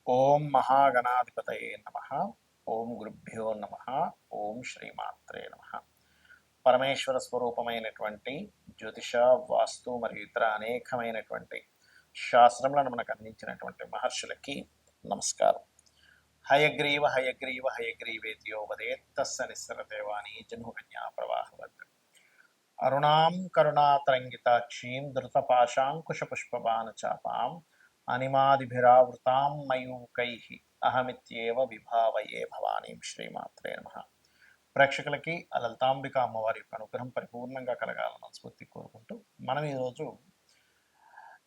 ఓం మహాగణాధిపతయే నమః. ఓం గురుభ్యో నమః. ఓం శ్రీమాత్రే నమః. పరమేశ్వర స్వరూపమైనటువంటి జ్యోతిష, వాస్తు మరియు ఇతర అనేకమైనటువంటి శాస్త్రములను మనకు అందించినటువంటి మహర్షులకి నమస్కారం. హయగ్రీవ హయగ్రీవ హయగ్రీవేతియో వదేత్తస్స నిస్సరదేవాని జన్మకన్యా ప్రవాహవత్ అరుణాం కరుణాతరంగితాక్షీం ధృతపాశాంకుశపుష్పబాణచాపాం అనిమాదిభిరావృతాం మయూకైః అహమిత్యేవ విభావయే భవానీం. శ్రీమాత్రే నమః. ప్రేక్షకులకి ఆ లలితాంబిక అమ్మవారి యొక్క అనుగ్రహం పరిపూర్ణంగా కలగాలని మనస్ఫూర్తి కోరుకుంటూ మనం ఈరోజు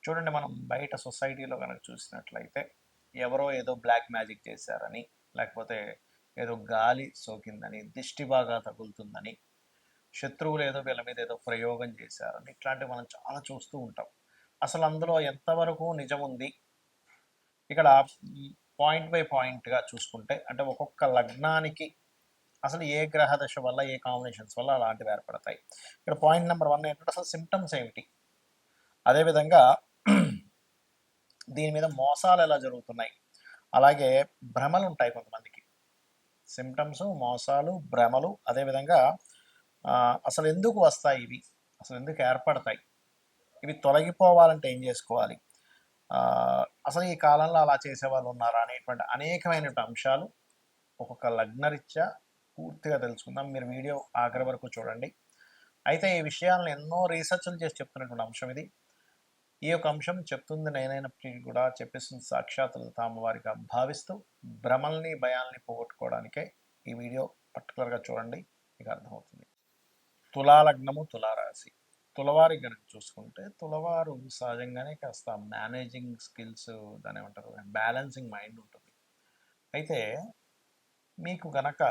చూడండి, మనం బయట సొసైటీలో కనుక చూసినట్లయితే ఎవరో ఏదో బ్లాక్ మ్యాజిక్ చేశారని, లేకపోతే ఏదో గాలి సోకిందని, దిష్టి బాగా తగులుతుందని, శత్రువులు ఏదో వీళ్ళ మీద ఏదో ప్రయోగం చేశారని, ఇట్లాంటివి మనం చాలా చూస్తూ ఉంటాం. అసలు అందులో ఎంతవరకు నిజం ఉంది? ఇక్కడ పాయింట్ బై పాయింట్గా చూసుకుంటే, అంటే ఒక్కొక్క లగ్నానికి అసలు ఏ గ్రహ దశ వల్ల, ఏ కాంబినేషన్స్ వల్ల అలాంటివి ఏర్పడతాయి. ఇక్కడ పాయింట్ నెంబర్ 1 ఏంటంటే అసలు సిమ్టమ్స్ ఏమిటి, అదేవిధంగా దీని మీద మోసాలు ఎలా జరుగుతున్నాయి, అలాగే భ్రమలు ఉంటాయి కొంతమందికి. సిమ్టమ్స్, మోసాలు, భ్రమలు, అదేవిధంగా అసలు ఎందుకు వస్తాయి ఇవి, అసలు ఎందుకు ఏర్పడతాయి, ఇవి తొలగిపోవాలంటే ఏం చేసుకోవాలి, అసలు ఈ కాలంలో అలా చేసేవాళ్ళు ఉన్నారా అనేటువంటి అనేకమైనటువంటి అంశాలు ఒక్కొక్క లగ్నరీత్యా పూర్తిగా తెలుసుకుందాం. మీరు వీడియో ఆఖరి వరకు చూడండి. అయితే ఈ విషయాలను ఎన్నో రీసెర్చ్లు చేసి చెప్తున్నటువంటి అంశం ఇది. ఈ యొక్క అంశం చెప్తుంది నేనైనప్పటికీ కూడా చెప్పేస్తుంది సాక్షాత్ అమ్మవారిగా భావిస్తూ భ్రమల్ని, భయాల్ని పోగొట్టుకోవడానికే ఈ వీడియో పర్టికులర్గా చూడండి, మీకు అర్థమవుతుంది. తులాలగ్నము, తులారాశి. తులవారి కనుక చూసుకుంటే తులవారు సహజంగానే కాస్త మేనేజింగ్ స్కిల్స్, దాని ఏమంటారు, బ్యాలెన్సింగ్ మైండ్ ఉంటుంది. అయితే మీకు గనక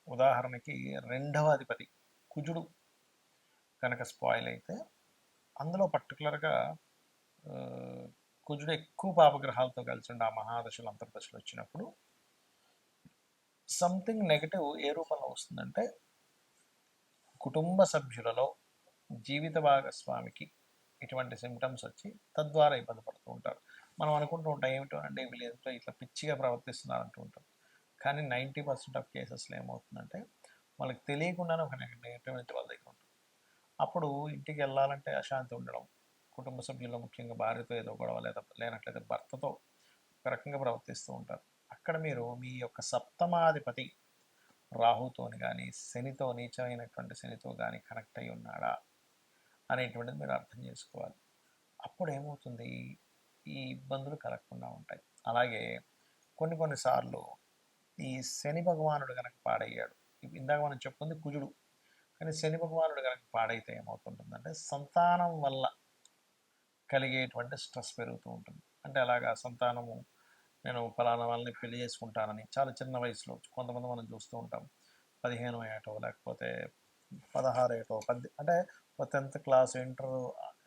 ఉదాహరణకి 2వ అధిపతి కుజుడు కనుక స్పాయిల్ అయితే, అందులో పర్టికులర్గా కుజుడు ఎక్కువ పాపగ్రహాలతో కలిసి ఉండి ఆ మహాదశలు, అంతర్దశలు వచ్చినప్పుడు సంథింగ్ నెగటివ్ ఏ రూపంలో వస్తుందంటే, కుటుంబ సభ్యులలో జీవిత భాగస్వామికి ఇటువంటి సిమ్టమ్స్ వచ్చి తద్వారా ఇబ్బంది పడుతూ ఉంటారు. మనం అనుకుంటూ ఉంటాం ఏమిటో అంటే వీళ్ళేంటో ఇట్లా పిచ్చిగా ప్రవర్తిస్తున్నారు అంటూ ఉంటాం. కానీ 90% ఆఫ్ కేసెస్లో ఏమవుతుందంటే వాళ్ళకి తెలియకుండానే ఒక నెగటివిటీ వాళ్ళ దగ్గర ఉంటుంది. అప్పుడు ఇంటికి వెళ్ళాలంటే అశాంతి ఉండడం, కుటుంబ సభ్యుల్లో ముఖ్యంగా భార్యతో ఏదో గొడవ, లేదా లేనట్లయితే భర్తతో ఒక రకంగా ప్రవర్తిస్తూ ఉంటారు. అక్కడ మీరు మీ యొక్క సప్తమాధిపతి రాహుతోని కానీ, శనితో, నీచమైనటువంటి శనితో కానీ కనెక్ట్ అయి ఉన్నాడా అనేటువంటిది మీరు అర్థం చేసుకోవాలి. అప్పుడు ఏమవుతుంది, ఈ ఇబ్బందులు కలగకుండా ఉంటాయి. అలాగే కొన్నిసార్లు ఈ శని భగవానుడు కనుక పాడయ్యాడు, ఇందాక మనం చెప్పుకుంది కుజుడు, కానీ శని భగవానుడు కనుక పాడైతే ఏమవుతుంటుందంటే సంతానం వల్ల కలిగేటువంటి స్ట్రెస్ పెరుగుతూ ఉంటుంది. అంటే అలాగా సంతానము, నేను ఫలానా వాళ్ళని పెళ్లి చేసుకుంటానని చాలా చిన్న వయసులో కొంతమంది మనం చూస్తూ ఉంటాం. 15 ఏటో, లేకపోతే 16 ఏటో, అంటే 10th క్లాస్, ఇంటర్,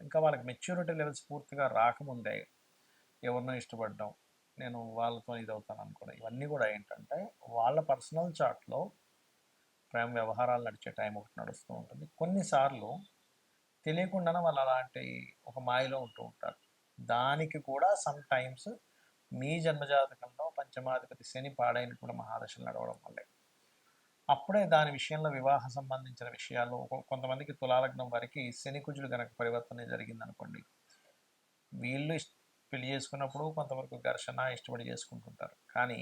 ఇంకా వాళ్ళకి మెచ్యూరిటీ లెవెల్స్ పూర్తిగా రాకముందే ఎవరినో ఇష్టపడడం, నేను వాళ్ళతో ఇది అవుతాను అనుకోవడం, ఇవన్నీ కూడా ఏంటంటే వాళ్ళ పర్సనల్ చార్ట్లో ప్రేమ వ్యవహారాలు నడిచే టైం ఒకటి నడుస్తూ ఉంటుంది. కొన్నిసార్లు తెలియకుండానే వాళ్ళు అలాంటి ఒక మాయలో ఉంటూ ఉంటారు. దానికి కూడా సమ్ టైమ్స్ మీ జన్మజాతకంలో పంచమాధిపతి శని పాడైన కూడా మహాదశలు నడవడం వల్లే. అప్పుడే దాని విషయంలో వివాహ సంబంధించిన విషయాలు కొంతమందికి తులాలగ్నం వారికి శని కుజుడు కనుక పరివర్తన జరిగిందనుకోండి, వీళ్ళు పెళ్లి చేసుకున్నప్పుడు కొంతవరకు ఘర్షణ, ఇష్టపడి చేసుకుంటుంటారు. కానీ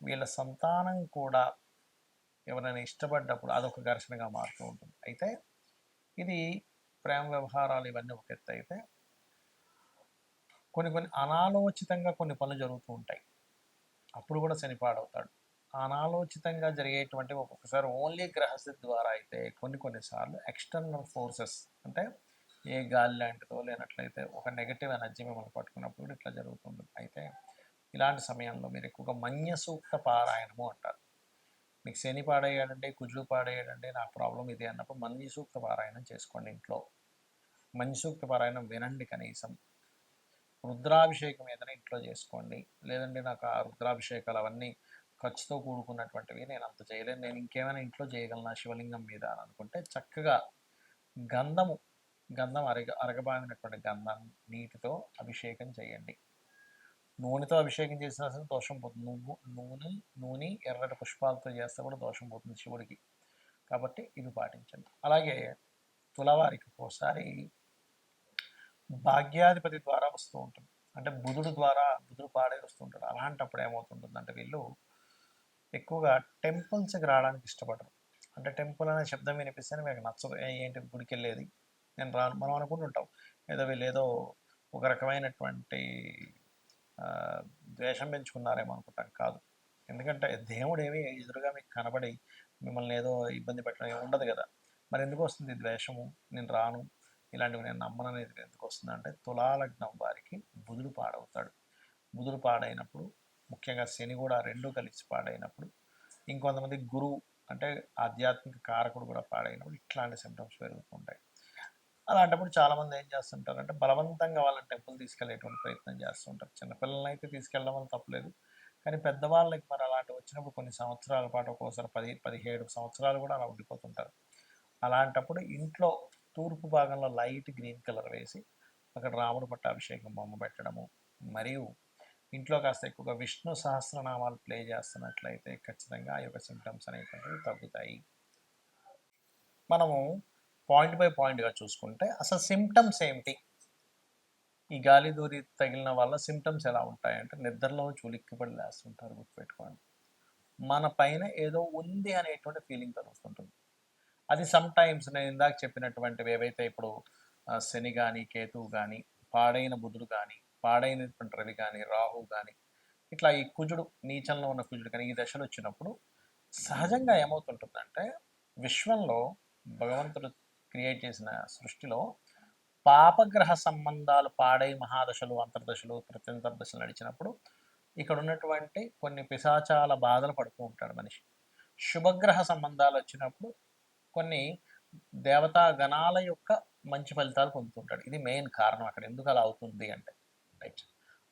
వీళ్ళ సంతానం కూడా ఎవరైనా ఇష్టపడ్డప్పుడు అదొక ఘర్షణగా మారుతూ ఉంటుంది. అయితే ఇది ప్రేమ వ్యవహారాలు ఇవన్నీ ఒక ఎత్తు అయితే, కొన్ని అనాలోచితంగా కొన్ని పనులు జరుగుతూ ఉంటాయి. అప్పుడు కూడా శని పాడవుతాడు. అనాలోచితంగా జరిగేటువంటి ఒక్కొక్కసారి ఓన్లీ గ్రహస్థితి ద్వారా అయితే, కొన్నిసార్లు ఎక్స్టర్నల్ ఫోర్సెస్, అంటే ఏ గాలి లాంటిదో, లేనట్లయితే ఒక నెగటివ్ ఎనర్జీ మిమ్మల్ని పట్టుకున్నప్పుడు ఇట్లా జరుగుతుంటుంది. అయితే ఇలాంటి సమయంలో మీరు ఎక్కువగా మన్య సూక్త పారాయణము అంటారు. మీకు శని పాడయ్యాడంటే, కుజుడు పాడయ్యాడంటే, నా ప్రాబ్లం ఇది అన్నప్పుడు మన్య సూక్త పారాయణం చేసుకోండి ఇంట్లో. మన్య సూక్త పారాయణం వినండి. కనీసం రుద్రాభిషేకం ఏదైనా ఇంట్లో చేసుకోండి. లేదంటే నాకు ఆ రుద్రాభిషేకాలు అవన్నీ ఖర్చుతో కూడుకున్నటువంటివి, నేను అంత చేయలేను, నేను ఇంకేమైనా ఇంట్లో చేయగలనా శివలింగం మీద అని అనుకుంటే చక్కగా గంధం అరగబాగినటువంటి గంధం నీటితో అభిషేకం చేయండి. నూనెతో అభిషేకం చేసినా సరే దోషం పోతుంది. నూనె ఎర్రటి పుష్పాలతో చేస్తే కూడా దోషం పోతుంది శివుడికి. కాబట్టి ఇవి పాటించండి. అలాగే తులవారికి ఒకసారి భాగ్యాధిపతి ద్వారా వస్తూ ఉంటుంది, అంటే బుధుడు ద్వారా బుధుడు పాడే వస్తుంటాడు. అలాంటప్పుడు ఏమవుతుంటుందంటే వీళ్ళు ఎక్కువగా టెంపుల్స్కి రావడానికి ఇష్టపడరు. అంటే టెంపుల్ అనే శబ్దం వినిపిస్తేనే మీకు నచ్చదు. ఏంటి గుడికి వెళ్ళేది, నేను రాను మనం అనుకుంటుంటాం. ఏదో వీళ్ళు ఏదో ఒక రకమైనటువంటి ద్వేషం పెంచుకున్నారేమో అనుకుంటాం. కాదు. ఎందుకంటే దేవుడు ఏమి ఎదురుగా మీకు కనబడి మిమ్మల్ని ఏదో ఇబ్బంది పెట్టడం ఏమి ఉండదు కదా. మరి ఎందుకు వస్తుంది ద్వేషము, నేను రాను, ఇలాంటివి నేను నమ్మను అనేది ఎందుకు వస్తుంది అంటే తులాలగ్నం వారికి బుధుడు పాడవుతాడు. బుధుడు పాడైనప్పుడు, ముఖ్యంగా శని కూడా రెండు కలిసి పాడైనప్పుడు, ఇంకొంతమంది గురువు అంటే ఆధ్యాత్మిక కారకుడు కూడా పాడైనప్పుడు ఇట్లాంటి సిమ్టమ్స్ పెరుగుతుంటాయి. అలాంటప్పుడు చాలామంది ఏం చేస్తుంటారంటే బలవంతంగా వాళ్ళని టెంపుల్ తీసుకెళ్లేటువంటి ప్రయత్నం చేస్తుంటారు. చిన్నపిల్లలని అయితే తీసుకెళ్ళడం వల్ల తప్పలేదు, కానీ పెద్దవాళ్ళకి మరి అలాంటివి వచ్చినప్పుడు కొన్ని సంవత్సరాల పాటు, ఒక్కోసారి 10-17 సంవత్సరాలు కూడా అలా ఉండిపోతుంటారు. అలాంటప్పుడు ఇంట్లో తూర్పు భాగంలో లైట్ గ్రీన్ కలర్ వేసి అక్కడ రాముడు పట్టాభిషేకం బొమ్మ పెట్టడము, మరియు ఇంట్లో కాస్త ఎక్కువగా విష్ణు సహస్రనామాలు ప్లే చేస్తున్నట్లయితే ఖచ్చితంగా ఆ యొక్క సిమ్టమ్స్ అనేటువంటివి తగ్గుతాయి. మనము పాయింట్ బై పాయింట్గా చూసుకుంటే అసలు సిమ్టమ్స్ ఏమిటి, ఈ గాలి దూరి తగిలిన వల్ల సిమ్టమ్స్ ఎలా ఉంటాయంటే నిద్రలో ఉలిక్కిపడి లేస్తుంటారు. గుర్తుపెట్టుకోండి, మన పైన ఏదో ఉంది అనేటువంటి ఫీలింగ్ కలుగుతుంటుంది. అది సమ్ టైమ్స్ నేను ఇందాక చెప్పినటువంటివి ఏవైతే ఇప్పుడు శని కానీ కేతువు కానీ పాడైన బుధుడు కానీ పాడైనటువంటి రవి కానీ రాహు కానీ ఇట్లా ఈ కుజుడు నీచంలో ఉన్న కుజుడు కానీ ఈ దశలు వచ్చినప్పుడు సహజంగా ఏమవుతుంటుందంటే విశ్వంలో భగవంతుడు క్రియేట్ చేసిన సృష్టిలో పాపగ్రహ సంబంధాలు పాడై మహాదశలు అంతర్దశలు ప్రత్యంతర్దశలు నడిచినప్పుడు ఇక్కడ ఉన్నటువంటి కొన్ని పిశాచాల బాధలు పడుతూ ఉంటాడు మనిషి. శుభగ్రహ సంబంధాలు వచ్చినప్పుడు కొన్ని దేవతా గణాల యొక్క మంచి ఫలితాలు పొందుతుంటాడు. ఇది మెయిన్ కారణం అక్కడ ఎందుకు అలా అవుతుంది అంటే. రైట్.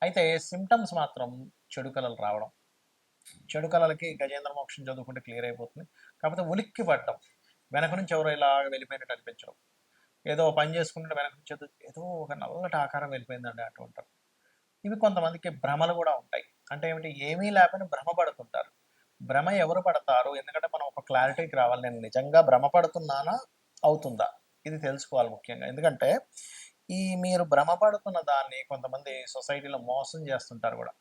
అయితే సిమ్టమ్స్ మాత్రం చెడు కళలు రావడం, చెడు కళలకి గజేంద్ర మోక్షం చదువుకుంటే క్లియర్ అయిపోతుంది. కాకపోతే ఉలిక్కి పడడం, వెనక నుంచి ఎవరో ఇలా వెళ్ళిపోయినట్టు అనిపించడం, ఏదో పని చేసుకుంటే వెనక నుంచి ఏదో ఒక నల్లటి ఆకారం వెళ్ళిపోయిందండి అంటూ ఉంటారు. ఇవి కొంతమందికి భ్రమలు కూడా ఉంటాయి. అంటే ఏమిటి, ఏమీ లేకపోయినా భ్రమపడుతుంటారు. భ్రమ ఎవరు పడతారు, ఎందుకంటే మనం ఒక క్లారిటీకి రావాలి, నేను నిజంగా భ్రమ పడుతున్నానా అవుతుందా ఇది తెలుసుకోవాలి ముఖ్యంగా. ఎందుకంటే ఈ మీరు భ్రమపడుతున్న దాన్ని కొంతమంది సొసైటీలో మోసం చేస్తుంటారు కూడా.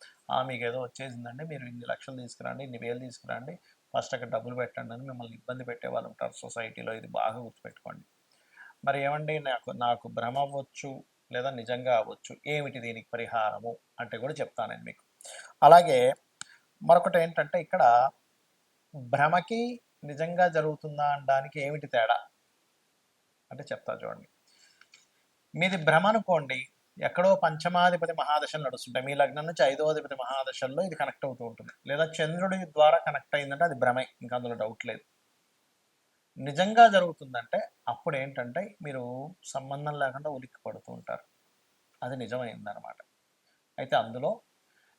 మీకు ఏదో వచ్చేసిందండి, మీరు ఇన్ని లక్షలు తీసుకురండి, ఇన్ని వేలు తీసుకురండి, ఫస్ట్ అక్కడ డబ్బులు పెట్టండి అని మిమ్మల్ని ఇబ్బంది పెట్టే వాళ్ళు ఉంటారు సొసైటీలో. ఇది బాగా గుర్తుపెట్టుకోండి. మరి ఏమండి, నాకు భ్రమ అవ్వచ్చు లేదా నిజంగా అవ్వచ్చు, ఏమిటి దీనికి పరిహారము అంటే కూడా చెప్తాను నేను మీకు. అలాగే మరొకటి ఏంటంటే ఇక్కడ భ్రమకి నిజంగా జరుగుతుందా అనడానికి ఏమిటి తేడా అంటే చెప్తా చూడండి. మీది భ్రమ అనుకోండి, ఎక్కడో పంచమాధిపతి మహాదశలు నడుస్తుంటాయి, మీ లగ్నం నుంచి 5వ అధిపతి మహాదశల్లో ఇది కనెక్ట్ అవుతూ ఉంటుంది, లేదా చంద్రుడి ద్వారా కనెక్ట్ అయిందంటే అది భ్రమే, ఇంకా అందులో డౌట్ లేదు. నిజంగా జరుగుతుందంటే అప్పుడు ఏంటంటే మీరు సంబంధం లేకుండా ఉలిక్కి పడుతూ ఉంటారు, అది నిజమైందనమాట. అయితే అందులో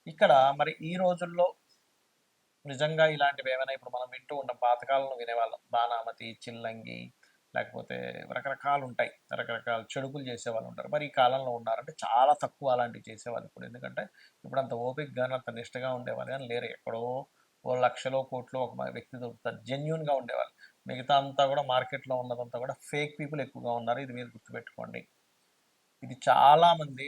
ఇక్కడ మరి ఈ రోజుల్లో నిజంగా ఇలాంటివి ఏమైనా ఇప్పుడు మనం వింటూ ఉంటాం, పాతకాలంలో వినేవాళ్ళం, బాణామతి, చిల్లంగి, లేకపోతే రకరకాలు ఉంటాయి, రకరకాల చెడుకులు చేసేవాళ్ళు ఉంటారు. మరి ఈ కాలంలో ఉన్నారంటే చాలా తక్కువ అలాంటివి చేసేవాళ్ళు ఇప్పుడు. ఎందుకంటే ఇప్పుడు అంత ఓపిక కానీ అంత నిష్టగా ఉండేవాళ్ళు కానీ లేరు. ఎక్కడో ఓ లక్షలో కోట్లో ఒక వ్యక్తి దొరుకుతారు జెన్యున్గా ఉండేవాళ్ళు. మిగతా అంతా కూడా మార్కెట్లో ఉన్నదంతా కూడా ఫేక్ పీపుల్ ఎక్కువగా ఉన్నారు, ఇది మీరు గుర్తుపెట్టుకోండి. ఇది చాలామంది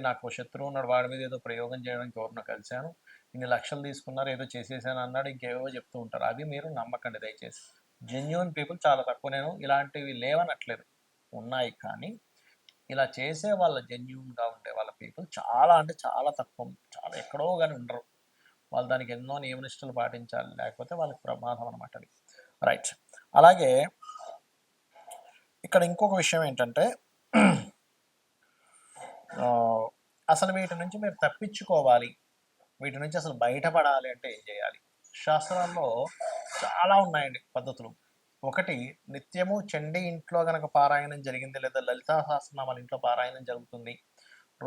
నాకు శత్రువు ఉన్నాడు, వాడి మీద ఏదో ప్రయోగం చేయడానికి ఎవరినో కలిశాను, ఇన్ని లక్షలు తీసుకున్నారు, ఏదో చేసేసాను అన్నాడు, ఇంకేవో చెప్తూ ఉంటారు. అవి మీరు నమ్మకండి దయచేసి. జెన్యున్ పీపుల్ చాలా తక్కువ. నేను ఇలాంటివి లేవనట్లేదు, ఉన్నాయి, కానీ ఇలా చేసే వాళ్ళ జెన్యున్గా ఉండే వాళ్ళ పీపుల్ చాలా అంటే చాలా తక్కువ, చాలా ఎక్కడో కానీ ఉండరు. వాళ్ళు దానికి ఎన్నో నియమనిష్టలు పాటించాలి, లేకపోతే వాళ్ళకి ప్రమాదం అనమాట అది. రైట్. అలాగే ఇక్కడ ఇంకొక విషయం ఏంటంటే అసలు వీటి నుంచి మీరు తప్పించుకోవాలి, వీటి నుంచి అసలు బయటపడాలి అంటే ఏం చేయాలి? శాస్త్రాల్లో చాలా ఉన్నాయండి పద్ధతులు. ఒకటి, నిత్యము చండీ ఇంట్లో గనక పారాయణం జరిగింది, లేదా లలితా సహస్రనామాలు ఇంట్లో పారాయణం జరుగుతుంది,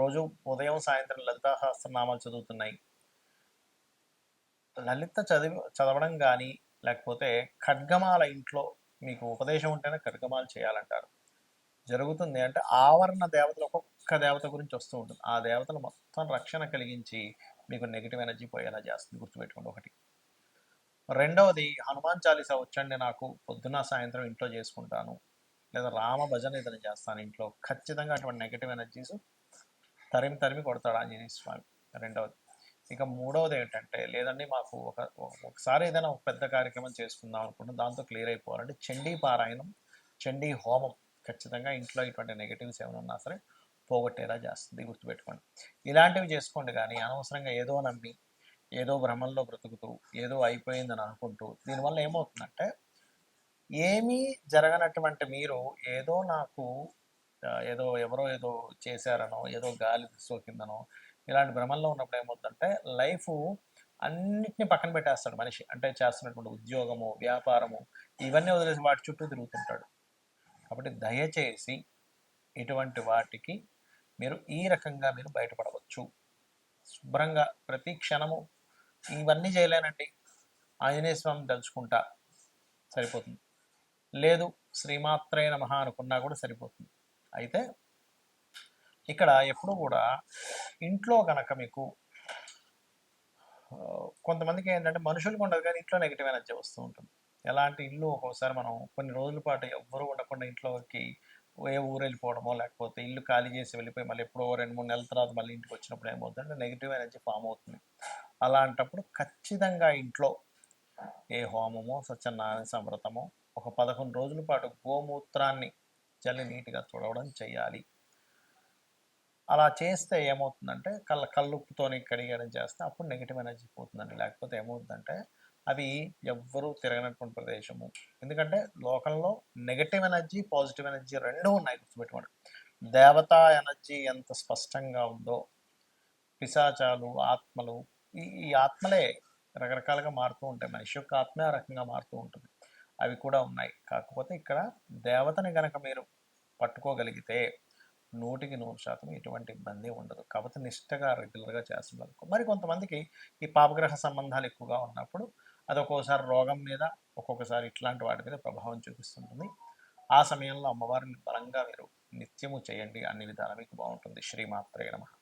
రోజు ఉదయం సాయంత్రం లలితా సహస్రనామాలు చదువుతున్నాయి, లలిత చదవడం కానీ, లేకపోతే ఖడ్గమాల ఇంట్లో మీకు ఉపదేశం ఉంటేనే ఖడ్గమాలు చేయాలంటారు. జరుగుతుంది అంటే ఆవరణ దేవతలు ఒక్కొక్క దేవత గురించి వస్తూ ఉంటుంది. ఆ దేవతలు మొత్తం రక్షణ కలిగించి మీకు నెగిటివ్ ఎనర్జీ పోయేలా చేస్తుంది, గుర్తుపెట్టుకోండి ఒకటి. రెండవది హనుమాన్ చాలీసా వచ్చండి నాకు, పొద్దున సాయంత్రం ఇంట్లో చేసుకుంటాను, లేదా రామ భజన ఏదైనా చేస్తాను ఇంట్లో, ఖచ్చితంగా అటువంటి నెగిటివ్ ఎనర్జీస్ తరిమి తరిమి కొడతాడు ఆంజనేయ స్వామి. రెండవది. ఇక మూడవది ఏంటంటే, లేదండి మాకు ఒకసారి ఏదైనా ఒక పెద్ద కార్యక్రమం చేసుకుందాం అనుకుంటే దాంతో క్లియర్ అయిపోవాలంటే చండీ పారాయణం, చండీ హోమం ఖచ్చితంగా ఇంట్లో ఇటువంటి నెగిటివ్స్ ఏమైనా ఉన్నా సరే పోగొట్టేలా చేస్తుంది, గుర్తుపెట్టుకోండి. ఇలాంటివి చేసుకోండి, కానీ అనవసరంగా ఏదో నమ్మి ఏదో భ్రమంలో బ్రతుకుతూ ఏదో అయిపోయిందని అనుకుంటూ దీనివల్ల ఏమవుతుందంటే, ఏమీ జరగనటువంటి మీరు ఏదో నాకు ఏదో ఎవరో ఏదో చేశారనో, ఏదో గాలి సోకిందనో, ఇలాంటి భ్రమంలో ఉన్నప్పుడు ఏమవుతుందంటే లైఫ్ అన్నిటిని పక్కన పెట్టేస్తాడు మనిషి. అంటే చేస్తున్నటువంటి ఉద్యోగము, వ్యాపారము, ఇవన్నీ వదిలేసి వాటి చుట్టూ తిరుగుతుంటాడు. కాబట్టి దయచేసి ఇటువంటి వాటికి మీరు ఈ రకంగా మీరు బయటపడవచ్చు. శుభ్రంగా ప్రతి క్షణము ఇవన్నీ చేయలేనండి, ఆంజనేయ స్వామిని తలుచుకుంటా సరిపోతుంది, లేదు శ్రీమాత్రే నమః అనుకున్నా కూడా సరిపోతుంది. అయితే ఇక్కడ ఎప్పుడు కూడా ఇంట్లో కనుక మీకు కొంతమందికి ఏంటంటే మనుషులకు ఉండదు కానీ ఇంట్లో నెగిటివ్ ఎనర్జీ వస్తూ ఉంటుంది. ఎలాంటి ఇల్లు ఒక్కోసారి మనం కొన్ని రోజుల పాటు ఎవ్వరూ ఉండకుండా ఇంట్లోకి ఏ ఊరు వెళ్ళిపోవడమో, లేకపోతే ఇల్లు ఖాళీ చేసి వెళ్ళిపోయి మళ్ళీ ఎప్పుడో 2-3 నెలల తర్వాత మళ్ళీ ఇంటికి వచ్చినప్పుడు ఏమవుతుందంటే నెగిటివ్ ఎనర్జీ ఫామ్ అవుతుంది. అలాంటప్పుడు ఖచ్చితంగా ఇంట్లో ఏ హోమమో, సత్యనారాయణ సంవ్రతమో ఒక 11 రోజుల పాటు గోమూత్రాన్ని చల్లి నీట్గా తుడవడం చేయాలి. అలా చేస్తే ఏమవుతుందంటే కల్లుప్పుతోని కడిగడం చేస్తే అప్పుడు నెగిటివ్ ఎనర్జీ పోతుందండి. లేకపోతే ఏమవుతుందంటే అవి ఎవ్వరూ తిరగనటువంటి ప్రదేశము. ఎందుకంటే లోకంలో నెగటివ్ ఎనర్జీ, పాజిటివ్ ఎనర్జీ రెండూ ఉన్నాయి, గుర్తుపెట్టుకోండి. దేవతా ఎనర్జీ ఎంత స్పష్టంగా ఉందో, పిశాచాలు, ఆత్మలు, ఈ ఆత్మలే రకరకాలుగా మారుతూ ఉంటాయి. మనిషి యొక్క ఆత్మే ఆ రకంగా మారుతూ ఉంటుంది. అవి కూడా ఉన్నాయి. కాకపోతే ఇక్కడ దేవతని గనక మీరు పట్టుకోగలిగితే 100% ఎటువంటి ఇబ్బంది ఉండదు. కాకపోతే నిష్టగా రెగ్యులర్గా చేస్తున్నారు. మరి కొంతమందికి ఈ పాపగ్రహ సంబంధాలు ఎక్కువగా ఉన్నప్పుడు అది ఒక్కోసారి రోగం మీద, ఒక్కొక్కసారి ఇట్లాంటి వాటి మీద ప్రభావం చూపిస్తుంటుంది. ఆ సమయంలో అమ్మవారిని బలంగా మీరు నిత్యము చేయండి, అన్ని విధాలా మీకు బాగుంటుంది. శ్రీమాత్రే నమః.